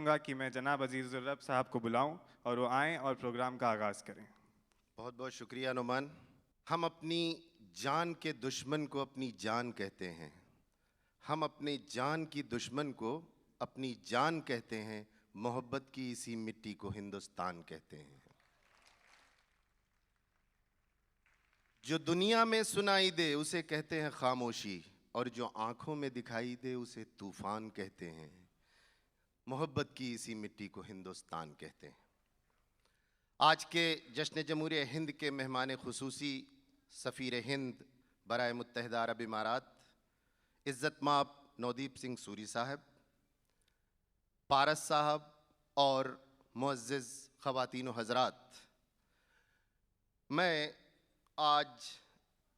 चाहूँगा कि मैं जनाब अजीज़ुर रब साहब को बुलाऊं और वो आएँ और प्रोग्राम का आगाज़ करें। बहुत बहुत शुक्रिया नुमान। हम अपनी जान के दुश्मन को अपनी जान कहते हैं, हम अपने जान की दुश्मन को अपनी जान कहते हैं, मोहब्बत की इसी मिट्टी को हिंदुस्तान कहते हैं। जो दुनिया में सुनाई दे उसे कहते हैं खामोशी, और जो आंखों में दिखाई दे उसे तूफान कहते हैं। मोहब्बत की इसी मिट्टी को हिंदुस्तान कहते हैं। आज के जश्न जमहूरियत हिंद के मेहमान खुसूसी सफ़ीर हिंद बराए मुत्तहिदा अरब इमारात इज़्ज़त माब नवदीप सिंह सूरी साहब, पारस साहब और मुअज़्ज़िज़ ख़वातीन व हज़रात, मैं आज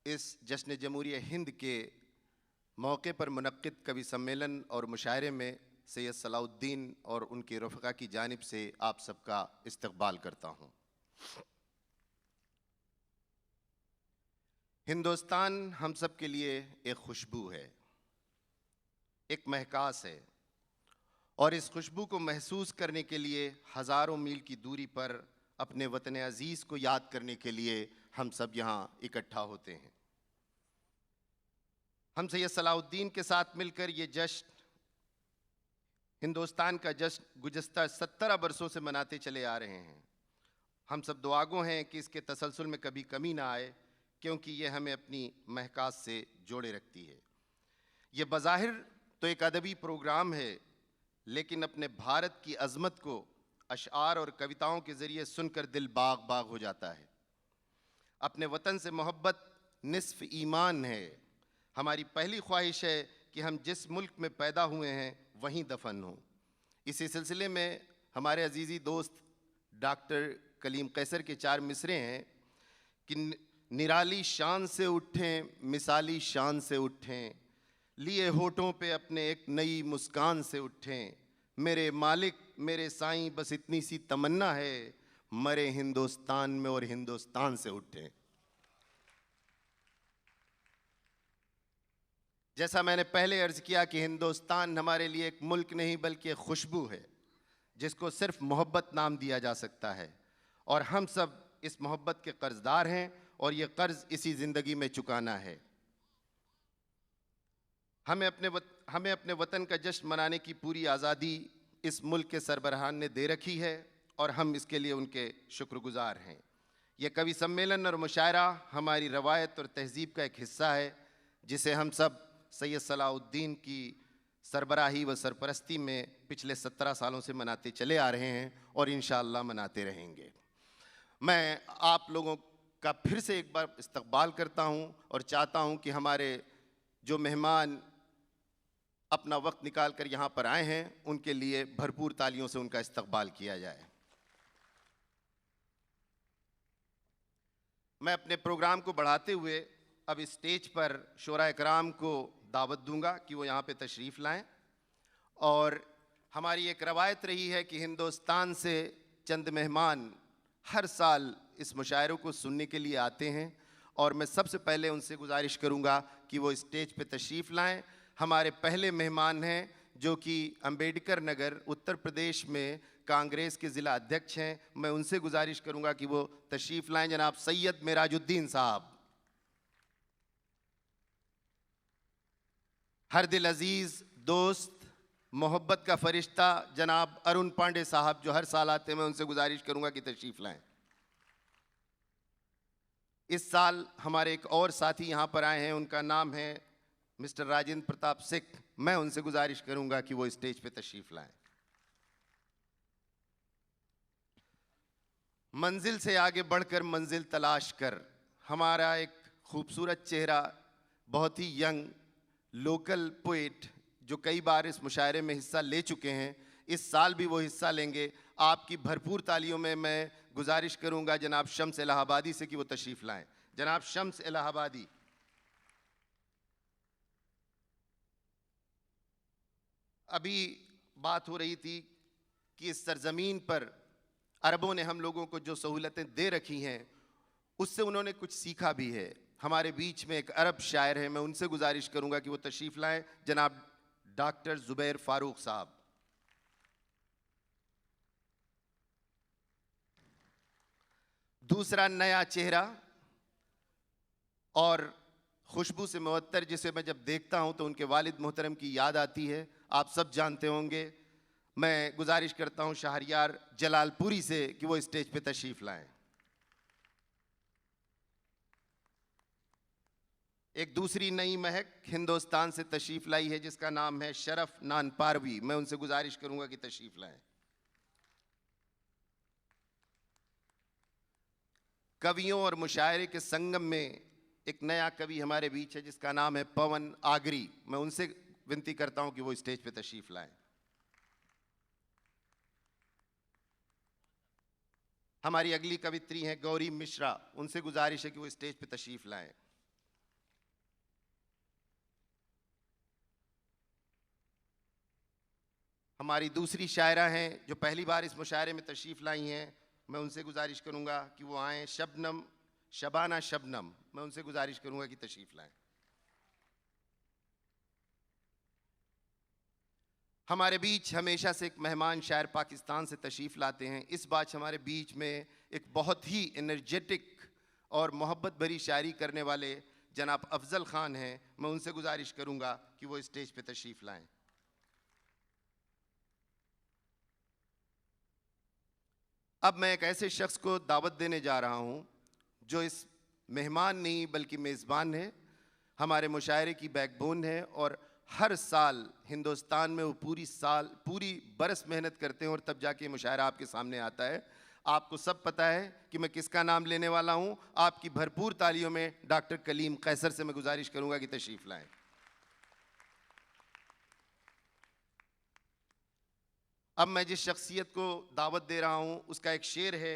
इस जश्न जमहूरियत हिंद के मौके पर मुनक्किद कवि सम्मेलन और मुशायरे में सैयद सलाउद्दीन और उनके रफ़क़ा की जानिब से आप सबका इस्तक़बाल करता हूँ। हिंदुस्तान हम सब के लिए एक खुशबू है, एक महकास है, और इस खुशबू को महसूस करने के लिए हज़ारों मील की दूरी पर अपने वतन अज़ीज़ को याद करने के लिए हम सब यहाँ इकट्ठा होते हैं। हम सैयद सलाउद्दीन के साथ मिलकर ये जश्न, हिंदुस्तान का जश्न गुज़श्ता 17 बरसों से मनाते चले आ रहे हैं। हम सब दुआगो हैं कि इसके तसलसल में कभी कमी ना आए, क्योंकि ये हमें अपनी महकास से जोड़े रखती है। ये बज़ाहिर तो एक अदबी प्रोग्राम है, लेकिन अपने भारत की अज़मत को अशआर और कविताओं के ज़रिए सुनकर दिल बाग बाग हो जाता है। अपने वतन से मोहब्बत निस्फ़ ईमान है। हमारी पहली ख्वाहिश है कि हम जिस मुल्क में पैदा हुए हैं वहीं दफन हों। इसी सिलसिले में हमारे अजीज़ी दोस्त डॉक्टर कलीम कैसर के 4 मिसरे हैं कि निराली शान से उठें, मिसाली शान से उठें, लिए होठों पे अपने एक नई मुस्कान से उठें, मेरे मालिक मेरे साईं बस इतनी सी तमन्ना है, मरे हिंदुस्तान में और हिंदुस्तान से उठें। जैसा मैंने पहले अर्ज़ किया कि हिंदुस्तान हमारे लिए एक मुल्क नहीं बल्कि एक खुशबू है, जिसको सिर्फ मोहब्बत नाम दिया जा सकता है, और हम सब इस मोहब्बत के कर्ज़दार हैं, और ये कर्ज़ इसी ज़िंदगी में चुकाना है। हमें अपने वतन का जश्न मनाने की पूरी आज़ादी इस मुल्क के सरबराहान ने दे रखी है, और हम इसके लिए उनके शुक्रगुज़ार हैं। यह कवि सम्मेलन और मुशायरा हमारी रवायत और तहज़ीब का एक हिस्सा है, जिसे हम सब सैयद सलाउद्दीन की सरबराही व सरपरस्ती में पिछले 17 सालों से मनाते चले आ रहे हैं, और इंशाअल्लाह मनाते रहेंगे। मैं आप लोगों का फिर से एक बार इस्तक़बाल करता हूं, और चाहता हूं कि हमारे जो मेहमान अपना वक्त निकाल कर यहाँ पर आए हैं, उनके लिए भरपूर तालियों से उनका इस्तक़बाल किया जाए। मैं अपने प्रोग्राम को बढ़ाते हुए अब स्टेज पर शोरा इकराम को दावत दूंगा कि वो यहाँ पे तशरीफ़ लाएं। और हमारी एक रवायत रही है कि हिंदुस्तान से चंद मेहमान हर साल इस मुशायरों को सुनने के लिए आते हैं, और मैं सबसे पहले उनसे गुजारिश करूंगा कि वो स्टेज पे तशरीफ़ लाएं। हमारे पहले मेहमान हैं जो कि अम्बेडकर नगर उत्तर प्रदेश में कांग्रेस के ज़िला अध्यक्ष हैं। मैं उनसे गुजारिश करूंगा कि वो तशरीफ़ लाएं। जनाब सैयद मेराजुद्दीन साहब। हर दिल अजीज़ दोस्त, मोहब्बत का फरिश्ता जनाब अरुण पांडे साहब, जो हर साल आते हैं, मैं उनसे गुजारिश करूंगा कि तशरीफ़ लाएं। इस साल हमारे एक और साथी यहाँ पर आए हैं, उनका नाम है मिस्टर राजेंद्र प्रताप सिख। मैं उनसे गुजारिश करूंगा कि वो स्टेज पे तशरीफ़ लाएं। मंजिल से आगे बढ़कर मंजिल तलाश कर, हमारा एक खूबसूरत चेहरा, बहुत ही यंग लोकल पोइट, जो कई बार इस मुशायरे में हिस्सा ले चुके हैं, इस साल भी वो हिस्सा लेंगे। आपकी भरपूर तालियों में मैं गुजारिश करूंगा जनाब शम्स इलाहाबादी से कि वो तशरीफ़ लाएं। जनाब शम्स इलाहाबादी। अभी बात हो रही थी कि इस सरजमीन पर अरबों ने हम लोगों को जो सहूलतें दे रखी हैं, उससे उन्होंने कुछ सीखा भी है। हमारे बीच में एक अरब शायर है, मैं उनसे गुजारिश करूंगा कि वो तशरीफ़ लाएं। जनाब डॉक्टर ज़ुबैर फ़ारूक साहब। दूसरा नया चेहरा और खुशबू से मुअत्तर, जिसे मैं जब देखता हूं तो उनके वालिद मोहतरम की याद आती है। आप सब जानते होंगे। मैं गुजारिश करता हूं शहरयार जलालपुरी से कि वो स्टेज पे तशरीफ लाएं। एक दूसरी नई महक हिंदुस्तान से तशरीफ लाई है, जिसका नाम है शरफ नानपारवी। मैं उनसे गुजारिश करूंगा कि तशरीफ लाएं। कवियों और मुशायरे के संगम में एक नया कवि हमारे बीच है, जिसका नाम है पवन आगरी। मैं उनसे विनती करता हूं कि वो स्टेज पे तशरीफ लाएं। हमारी अगली कवित्री हैं गौरी मिश्रा। उनसे गुजारिश है कि वो स्टेज पे तशरीफ लाएं। हमारी दूसरी शायरा हैं जो पहली बार इस मुशायरे में तशरीफ लाई हैं। मैं उनसे गुजारिश करूंगा कि वो आएँ। शबनम, शबाना शबनम। मैं उनसे गुजारिश करूंगा कि तशरीफ लाएं। हमारे बीच हमेशा से एक मेहमान शायर पाकिस्तान से तशरीफ लाते हैं। इस बार हमारे बीच में एक बहुत ही एनर्जेटिक और मोहब्बत भरी शायरी करने वाले जनाब अफजल खान हैं। मैं उनसे गुजारिश करूंगा कि वो स्टेज पे तशरीफ लाएं। अब मैं एक ऐसे शख्स को दावत देने जा रहा हूं जो इस मेहमान नहीं बल्कि मेज़बान है, हमारे मुशायरे की बैकबोन है और हर साल हिंदुस्तान में वो पूरी बरस मेहनत करते हैं और तब जाके मुशायरा आपके सामने आता है। आपको सब पता है कि मैं किसका नाम लेने वाला हूं। आपकी भरपूर तालियों में डॉक्टर कलीम कैसर से मैं गुजारिश करूंगा कि तशरीफ लाएं। अब मैं जिस शख्सियत को दावत दे रहा हूं उसका एक शेर है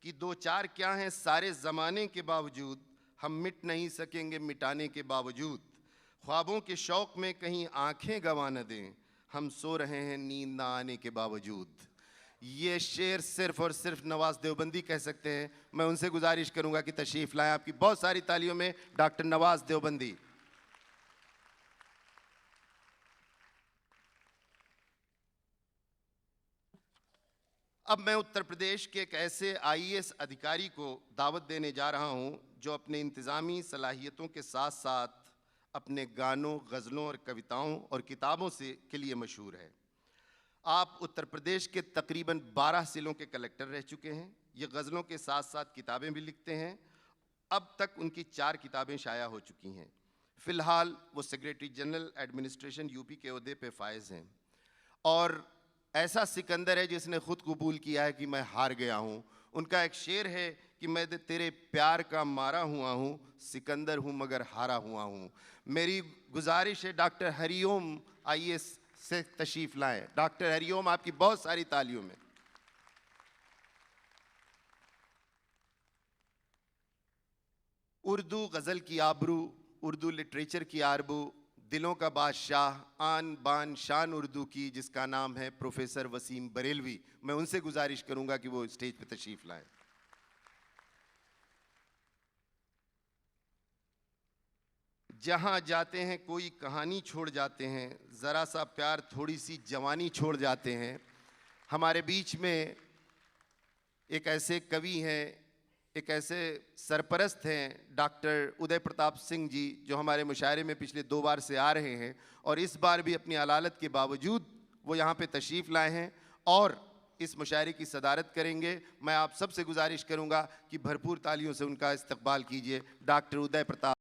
कि दो चार क्या हैं सारे ज़माने के बावजूद, हम मिट नहीं सकेंगे मिटाने के बावजूद। ख्वाबों के शौक़ में कहीं आंखें गंवा न दें, हम सो रहे हैं नींद ना आने के बावजूद। ये शेर सिर्फ और सिर्फ नवाज़ देवबंदी कह सकते हैं। मैं उनसे गुजारिश करूंगा कि तशरीफ़ लाएं। आपकी बहुत सारी तालियों में डॉक्टर नवाज़ देवबंदी। अब मैं उत्तर प्रदेश के एक ऐसे IAS अधिकारी को दावत देने जा रहा हूं जो अपने इंतज़ामी सलाहियतों के साथ साथ अपने गानों, गज़लों और कविताओं और किताबों के लिए मशहूर है। आप उत्तर प्रदेश के तकरीबन 12 ज़िलों के कलेक्टर रह चुके हैं। ये गज़लों के साथ साथ किताबें भी लिखते हैं। अब तक उनकी 4 किताबें शाया हो चुकी हैं। फ़िलहाल वो सेक्रेटरी जनरल एडमिनिस्ट्रेशन UP के ओहदे पे फायज़ हैं और ऐसा सिकंदर है जिसने खुद कबूल किया है कि मैं हार गया हूँ। उनका एक शेर है कि मैं तेरे प्यार का मारा हुआ हूँ, सिकंदर हूँ मगर हारा हुआ हूँ। मेरी गुजारिश है डॉक्टर हरिओम IAS से तशरीफ़ लाएं। डॉक्टर हरिओम, आपकी बहुत सारी तालियों में। उर्दू गज़ल की आबरू, उर्दू लिटरेचर की आरबू, दिलों का बादशाह, आन बान शान उर्दू की, जिसका नाम है प्रोफेसर वसीम बरेलवी। मैं उनसे गुजारिश करूंगा कि वो स्टेज पे तशरीफ लाएं। जहां जाते हैं कोई कहानी छोड़ जाते हैं, ज़रा सा प्यार थोड़ी सी जवानी छोड़ जाते हैं। हमारे बीच में एक ऐसे कवि हैं, एक ऐसे सरपरस्त हैं डॉक्टर उदय प्रताप सिंह जी, जो हमारे मुशायरे में पिछले 2 बार से आ रहे हैं और इस बार भी अपनी अलालत के बावजूद वो यहाँ पे तशरीफ़ लाए हैं और इस मुशायरे की सदारत करेंगे। मैं आप सबसे गुजारिश करूँगा कि भरपूर तालियों से उनका इस्तकबाल कीजिए। डॉक्टर उदय प्रताप।